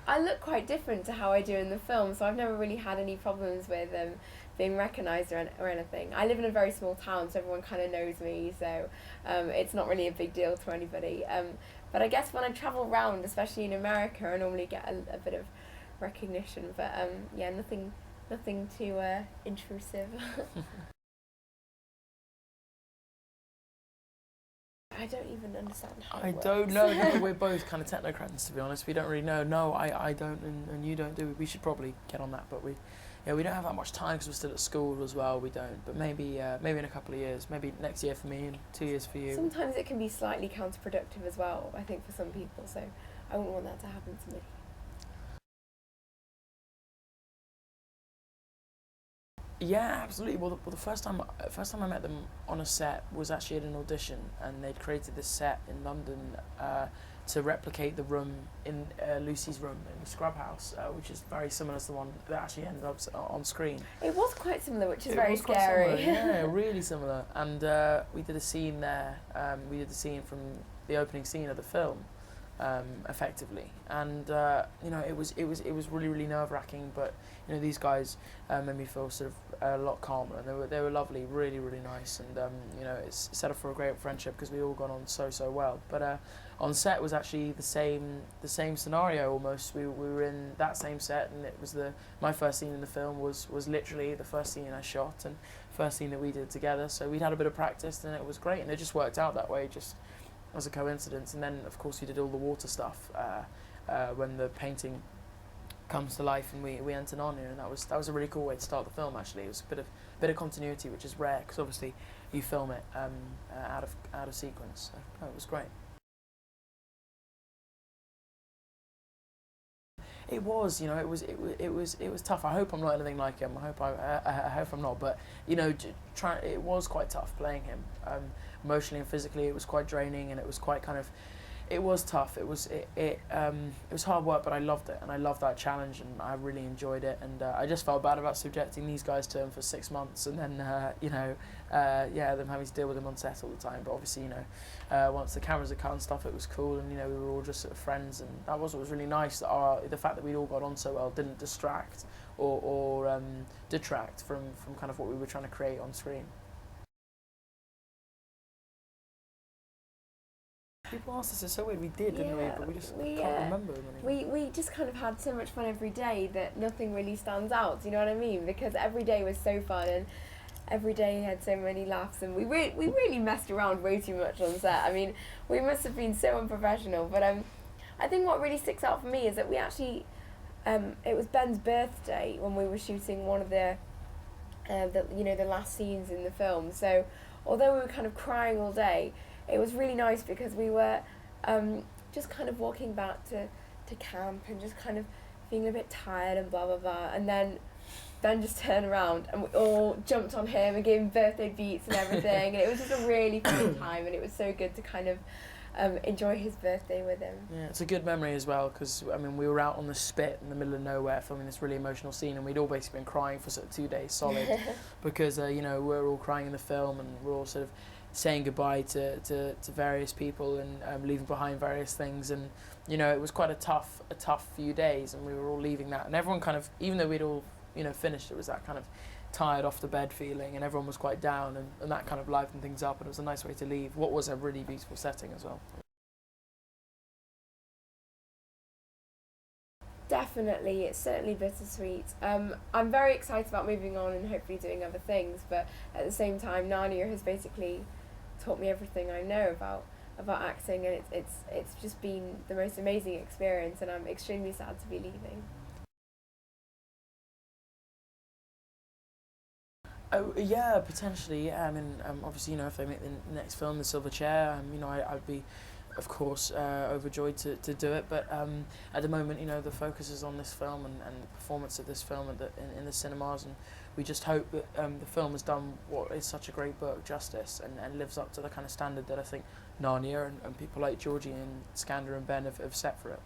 I look quite different to how I do in the film, so I've never really had any problems with being recognised or anything. I live in a very small town, so everyone kind of knows me, so it's not really a big deal to anybody. But I guess when I travel around, especially in America, I normally get a bit of recognition, but yeah, nothing too intrusive. I don't even understand how it works. don't know. No, we're both kind of technocrats, to be honest. We don't really know. No, I don't, and you don't do. We should probably get on that, but we don't have that much time because we're still at school as well. We don't. But maybe in a couple of years, maybe next year for me and 2 years for you. Sometimes it can be slightly counterproductive as well, I think, for some people. So I wouldn't want that to happen to me. Yeah, absolutely. Well, the first time I met them on a set was actually at an audition, and they'd created this set in London to replicate the room in Lucy's room in the Scrub House, which is very similar to the one that actually ended up on screen. It was quite similar, which is very scary. Yeah, really similar. And we did a scene there. We did the scene from the opening scene of the film. Effectively, and it was really nerve-wracking, but these guys made me feel sort of a lot calmer, and they were lovely, really nice, and it's set up for a great friendship because we all got on so well. But on set was actually the same scenario almost. We were in that same set, and it was my first scene in the film was literally the first scene I shot and first scene that we did together. So we'd had a bit of practice, and it was great, and it just worked out that way, just as a coincidence. And then of course we did all the water stuff when the painting comes to life and we enter Narnia, and that was a really cool way to start the film. Actually, it was a bit of continuity, which is rare because obviously you film it out of sequence. So, it was great. It was, it was tough. I hope I'm not anything like him. I hope I'm not. But it was quite tough playing him. Emotionally and physically, it was quite draining, and it was quite it was tough. It was hard work, but I loved it, and I loved that challenge, and I really enjoyed it. And I just felt bad about subjecting these guys to him for 6 months, and then them having to deal with him on set all the time. But obviously, once the cameras had cut and stuff, it was cool, and we were all just sort of friends, and that was what was really nice. That the fact that we'd all got on so well didn't distract or detract from kind of what we were trying to create on screen. People asked us, it's so weird, we did, didn't we? But we just can't remember them anymore. We just kind of had so much fun every day that nothing really stands out, do you know what I mean? Because every day was so fun, and every day had so many laughs, and we really messed around way too much on set. I mean, we must have been so unprofessional, but I think what really sticks out for me is that we actually, it was Ben's birthday when we were shooting one of the last scenes in the film. So although we were kind of crying all day, it was really nice because we were just kind of walking back to camp and just kind of being a bit tired and blah blah blah, and then Ben just turned around and we all jumped on him and gave him birthday beats and everything, and it was just a really fun time, and it was so good to kind of enjoy his birthday with him. Yeah, it's a good memory as well, because we were out on the spit in the middle of nowhere filming this really emotional scene, and we'd all basically been crying for sort of 2 days solid because we're all crying in the film, and we're all sort of saying goodbye to various people and leaving behind various things, and it was quite a tough few days, and we were all leaving that, and everyone kind of, even though we'd all finished, it was that kind of tired off the bed feeling, and everyone was quite down, and that kind of livened things up, and it was a nice way to leave what was a really beautiful setting as well. Definitely, it's certainly bittersweet. I'm very excited about moving on and hopefully doing other things, but at the same time, Narnia has basically taught me everything I know about acting, and it's just been the most amazing experience, and I'm extremely sad to be leaving. Oh yeah, potentially. Yeah, obviously, if they make the next film, The Silver Chair, I'd be, of course, overjoyed to do it. But at the moment, the focus is on this film and the performance of this film in the cinemas, and we just hope that the film has done what is such a great book justice and lives up to the kind of standard that I think Narnia and people like Georgie and Skander and Ben have set for it.